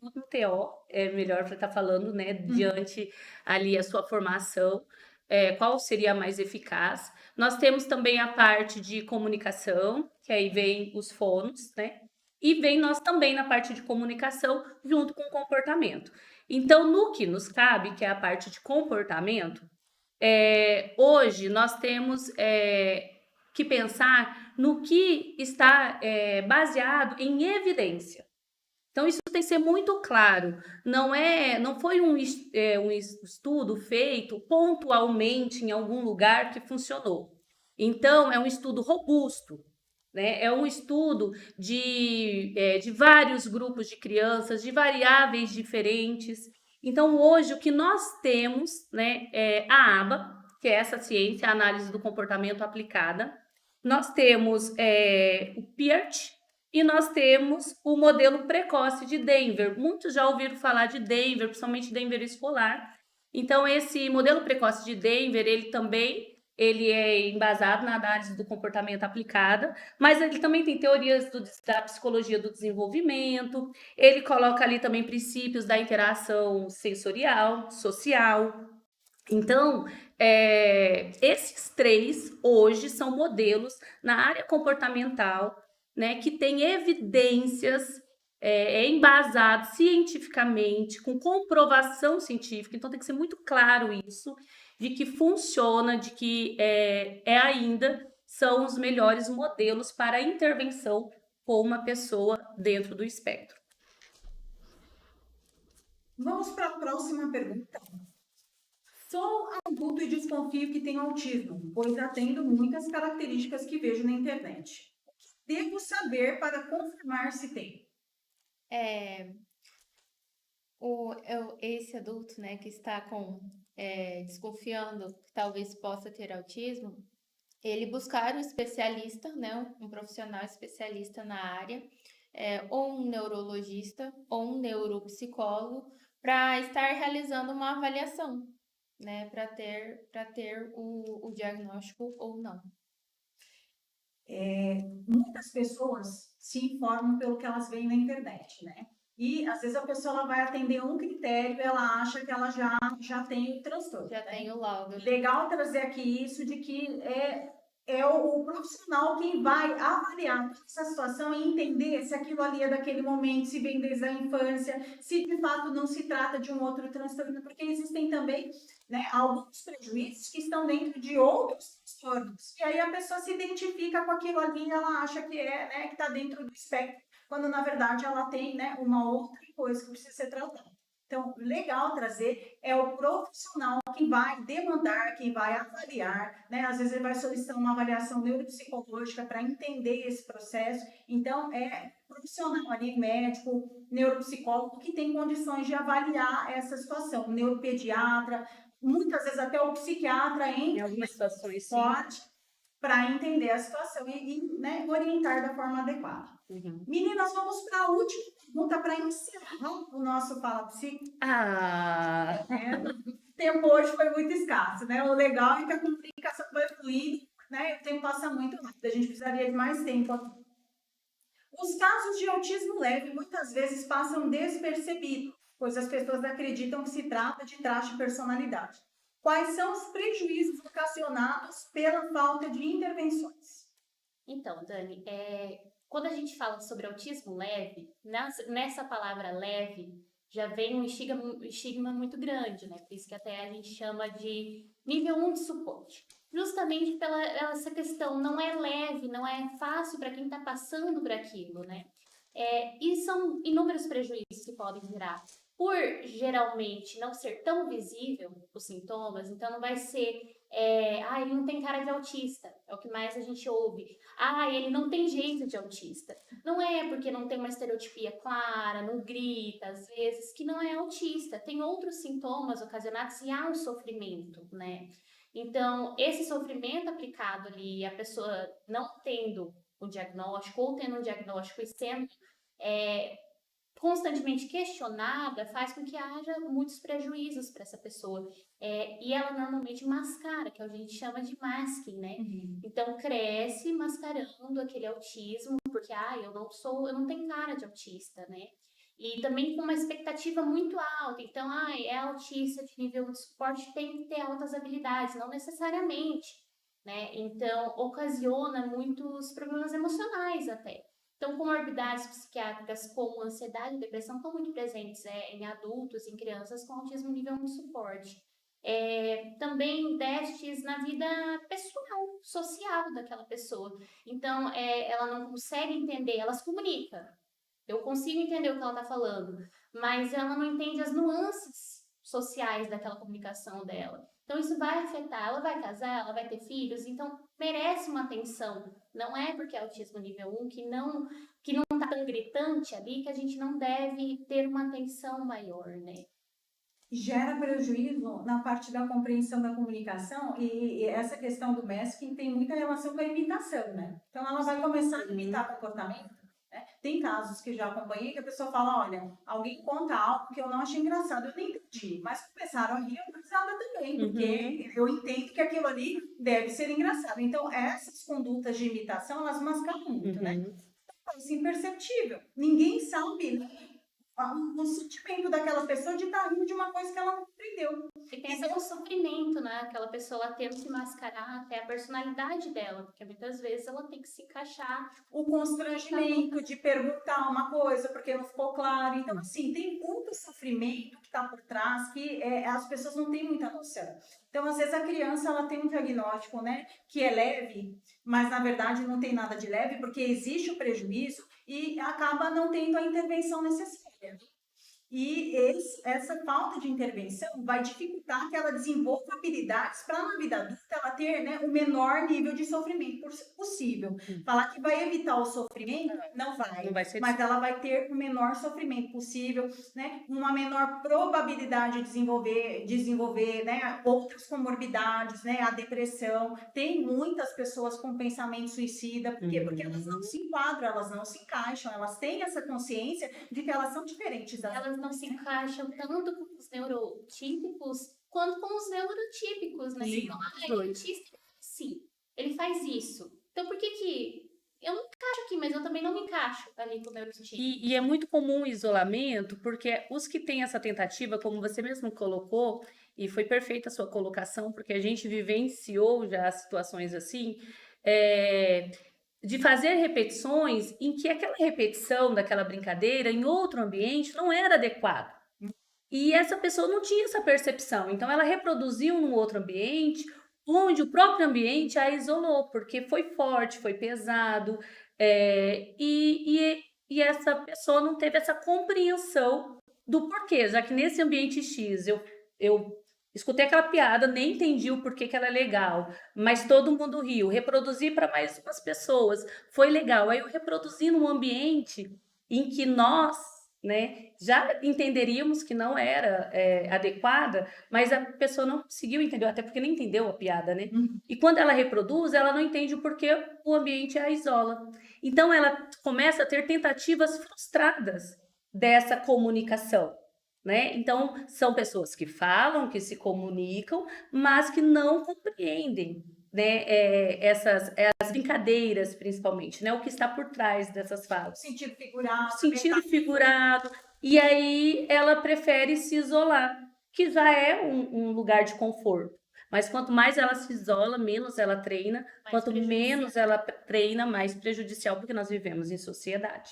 O TO é melhor para estar falando, né, diante ali a sua formação, qual seria a mais eficaz. Nós temos também a parte de comunicação, que aí vem os fonos, né? E vem nós também na parte de comunicação, junto com o comportamento. Então, no que nos cabe, que é a parte de comportamento, hoje nós temos que pensar no que está baseado em evidência. Então, isso tem que ser muito claro. Não foi um estudo feito pontualmente em algum lugar que funcionou. Então, é um estudo robusto, né? É um estudo de vários grupos de crianças, de variáveis diferentes. Então, hoje, o que nós temos, né, é a ABA, que é essa ciência, a análise do comportamento aplicada. Nós temos o PEERT, e nós temos o modelo precoce de Denver. Muitos já ouviram falar de Denver, principalmente Denver escolar. Então, esse modelo precoce de Denver, ele é embasado na análise do comportamento aplicada, mas ele também tem teorias da psicologia do desenvolvimento, ele coloca ali também princípios da interação sensorial, social. Então, esses 3 hoje são modelos na área comportamental, né, que tem evidências, embasado cientificamente, com comprovação científica. Então, tem que ser muito claro isso, de que funciona, de que ainda são os melhores modelos para a intervenção com uma pessoa dentro do espectro. Vamos para a próxima pergunta. Sou adulto e desconfio que tenho autismo, pois atendo muitas características que vejo na internet. O que devo saber para confirmar se tem? Esse adulto, né, que está desconfiando que talvez possa ter autismo, ele buscar um especialista, né, um profissional especialista na área, ou um neurologista ou um neuropsicólogo, para estar realizando uma avaliação, né, para ter o diagnóstico ou não. Muitas pessoas se informam pelo que elas veem na internet, né? E às vezes a pessoa ela vai atender um critério e ela acha que ela já tem o transtorno. Já tem o laudo. Legal trazer aqui isso de que é o profissional quem vai avaliar essa situação e entender se aquilo ali é daquele momento, se vem desde a infância, se de fato não se trata de um outro transtorno, porque existem também, né, alguns prejuízos que estão dentro de outros transtornos. E aí a pessoa se identifica com aquilo ali e ela acha que né, que está dentro do espectro, quando na verdade ela tem, né, uma outra coisa que precisa ser tratada. Então, legal trazer é o profissional que vai demandar, que vai avaliar, né? Às vezes ele vai solicitar uma avaliação neuropsicológica para entender esse processo. Então, é profissional ali, médico, neuropsicólogo, que tem condições de avaliar essa situação. O neuropediatra, muitas vezes até o psiquiatra entra Em algumas situações, sim. forte para entender a situação né, orientar da forma adequada. Uhum. Meninas, vamos para a última pergunta para encerrar o nosso Fala Psico. O tempo hoje foi muito escasso, né? O legal é que a comunicação vai fluindo, né? O tempo passa muito rápido, a gente precisaria de mais tempo aqui. Os casos de autismo leve muitas vezes passam despercebidos, pois as pessoas acreditam que se trata de traço de personalidade. Quais são os prejuízos ocasionados pela falta de intervenções? Então, Dani, quando a gente fala sobre autismo leve, nessa palavra leve, já vem um estigma muito grande, né? Por isso que até a gente chama de nível 1 de suporte. Justamente pela essa questão, não é leve, não é fácil para quem está passando por aquilo, né? E são inúmeros prejuízos que podem virar. por geralmente não ser tão visível os sintomas, então não vai ser, ele não tem cara de autista, é o que mais a gente ouve. Ele não tem jeito de autista. Não é porque não tem uma estereotipia clara, não grita, às vezes, que não é autista. Tem outros sintomas ocasionados e há um sofrimento, né? Então, esse sofrimento aplicado ali, a pessoa não tendo o diagnóstico ou tendo um diagnóstico e sendo constantemente questionada, faz com que haja muitos prejuízos para essa pessoa. E ela normalmente mascara, que a gente chama de masking, né? Então cresce mascarando aquele autismo, porque eu não tenho cara de autista, né? E também com uma expectativa muito alta. Então, é autista de nível de suporte, tem que ter altas habilidades, não necessariamente, né? Então, ocasiona muitos problemas emocionais até. Então, comorbidades psiquiátricas como ansiedade e depressão estão muito presentes em adultos, em crianças com autismo nível 1 de suporte. Também déficits na vida pessoal, social daquela pessoa. Então, ela não consegue entender, ela se comunica. Eu consigo entender o que ela está falando, mas ela não entende as nuances sociais daquela comunicação dela. Então, isso vai afetar. Ela vai casar, ela vai ter filhos, então merece uma atenção. Não é porque é autismo nível 1 que não está tão gritante ali que a gente não deve ter uma atenção maior, né? Gera prejuízo na parte da compreensão da comunicação e essa questão do masking tem muita relação com a imitação, né? Então, ela vai começar a imitar comportamento. Tem casos que eu já acompanhei que a pessoa fala, olha, alguém conta algo que eu não achei engraçado, eu nem entendi, mas começaram a rir, eu precisava também, porque eu entendo que aquilo ali deve ser engraçado. Então, essas condutas de imitação, elas mascaram muito, né? Isso é imperceptível. Ninguém sabe, né, o sentimento daquela pessoa de estar rindo de uma coisa que ela não entendeu. E tem até um sofrimento, né? Aquela pessoa ela tendo que mascarar até a personalidade dela, porque muitas vezes ela tem que se encaixar. O constrangimento de perguntar uma coisa porque não ficou claro. Então, assim, tem muito sofrimento que está por trás que as pessoas não têm muita noção. Então, às vezes, a criança ela tem um diagnóstico, né, que é leve, mas na verdade não tem nada de leve, porque existe o prejuízo e acaba não tendo a intervenção necessária. E essa falta de intervenção vai dificultar que ela desenvolva habilidades para na vida adulta ela ter, né, o menor nível de sofrimento possível. Falar que vai evitar o sofrimento, não vai ser mas ela vai ter o menor sofrimento possível, né, uma menor probabilidade de desenvolver, né, outras comorbidades, né, a depressão. Tem muitas pessoas com pensamento suicida, por quê? Porque elas não se enquadram, elas não se encaixam, elas têm essa consciência de que elas são diferentes das Elas não se encaixam tanto com os neurotípicos quanto com os neurotípicos, né? Sim, Então, ele é autista, sim, ele faz isso. Então, por que eu não encaixo aqui, mas eu também não me encaixo ali com o neurotípico? E é muito comum o isolamento, porque os que têm essa tentativa, como você mesmo colocou, e foi perfeita a sua colocação, porque a gente vivenciou já situações assim, de fazer repetições em que aquela repetição daquela brincadeira em outro ambiente não era adequado. E essa pessoa não tinha essa percepção, então ela reproduziu num outro ambiente, onde o próprio ambiente a isolou, porque foi forte, foi pesado, e essa pessoa não teve essa compreensão do porquê, já que nesse ambiente X eu escutei aquela piada, nem entendi o porquê que ela é legal, mas todo mundo riu. Reproduzi para mais umas pessoas, foi legal. Aí eu reproduzi num ambiente em que nós, né, já entenderíamos que não era adequada, mas a pessoa não conseguiu entender, até porque nem entendeu a piada, né? E quando ela reproduz, ela não entende o porquê o ambiente a isola. Então ela começa a ter tentativas frustradas dessa comunicação. Né? Então, são pessoas que falam, que se comunicam, mas que não compreendem, né? As brincadeiras, principalmente, né? O que está por trás dessas falas. Sentido figurado. Sentido figurado. E aí ela prefere se isolar, que já é um lugar de conforto. Mas quanto mais ela se isola, menos ela treina. Quanto menos ela treina, mais prejudicial, porque nós vivemos em sociedade.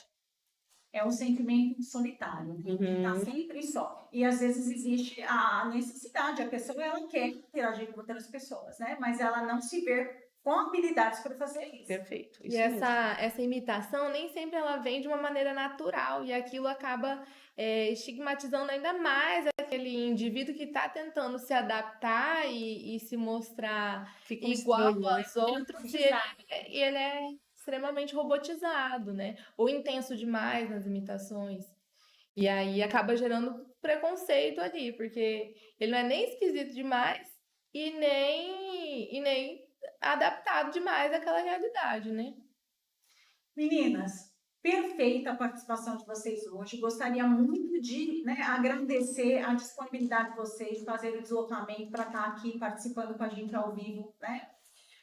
É um sentimento solitário, né? Tá sempre só. E às vezes existe a necessidade, a pessoa ela quer interagir com outras pessoas, né? Mas ela não se vê com habilidades para fazer isso. Perfeito. E essa imitação nem sempre ela vem de uma maneira natural e aquilo acaba estigmatizando ainda mais aquele indivíduo que está tentando se adaptar e se mostrar Fica igual estranho, né? aos outros, e ele é extremamente robotizado, né? Ou intenso demais nas imitações. E aí acaba gerando preconceito ali, porque ele não é nem esquisito demais e nem adaptado demais àquela realidade, né? Meninas, perfeita a participação de vocês hoje. Gostaria muito de, né, agradecer a disponibilidade de vocês, fazer o deslocamento para estar aqui participando com a gente ao vivo, né?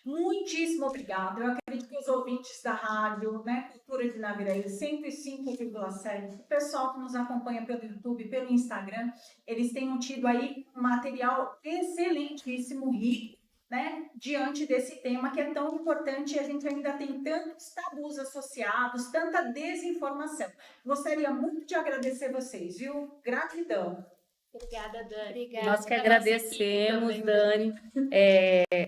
Muitíssimo obrigada. Eu acredito que os ouvintes da rádio, né, Cultura de Naviraí 105,7, o pessoal que nos acompanha pelo YouTube, pelo Instagram, eles tenham tido aí um material excelentíssimo, rico, né, diante desse tema que é tão importante e a gente ainda tem tantos tabus associados, tanta desinformação. Gostaria muito de agradecer vocês, viu? Gratidão. Obrigada, Dani. Obrigada. Nós que Da nossa equipe agradecemos, também, Dani.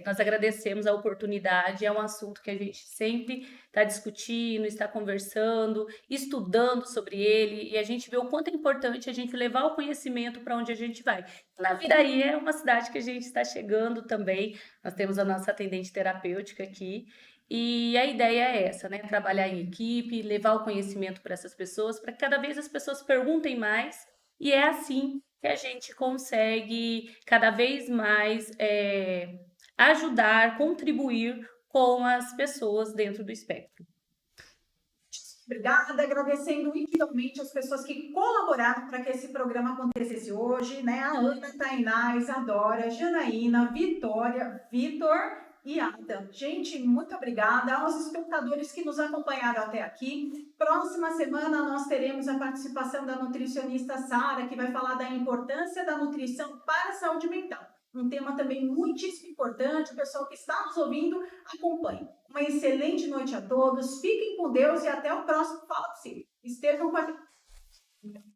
Nós agradecemos a oportunidade. É um assunto que a gente sempre está discutindo, está conversando, estudando sobre ele. E a gente vê o quanto é importante a gente levar o conhecimento para onde a gente vai. Naviraí é uma cidade que a gente está chegando também. Nós temos a nossa atendente terapêutica aqui. E a ideia é essa, né? Trabalhar em equipe, levar o conhecimento para essas pessoas, para que cada vez as pessoas perguntem mais. E é assim que a gente consegue cada vez mais ajudar, contribuir com as pessoas dentro do espectro. Obrigada, agradecendo infinitamente as pessoas que colaboraram para que esse programa acontecesse hoje, né? A Ana, Tainá, Isadora, Janaína, Vitória, Vitor e Ada. Gente, muito obrigada aos espectadores que nos acompanharam até aqui. Próxima semana nós teremos a participação da nutricionista Sara, que vai falar da importância da nutrição para a saúde mental. Um tema também muitíssimo importante, o pessoal que está nos ouvindo, acompanhe. Uma excelente noite a todos, fiquem com Deus e até o próximo Fala Psi. Estejam com a gente.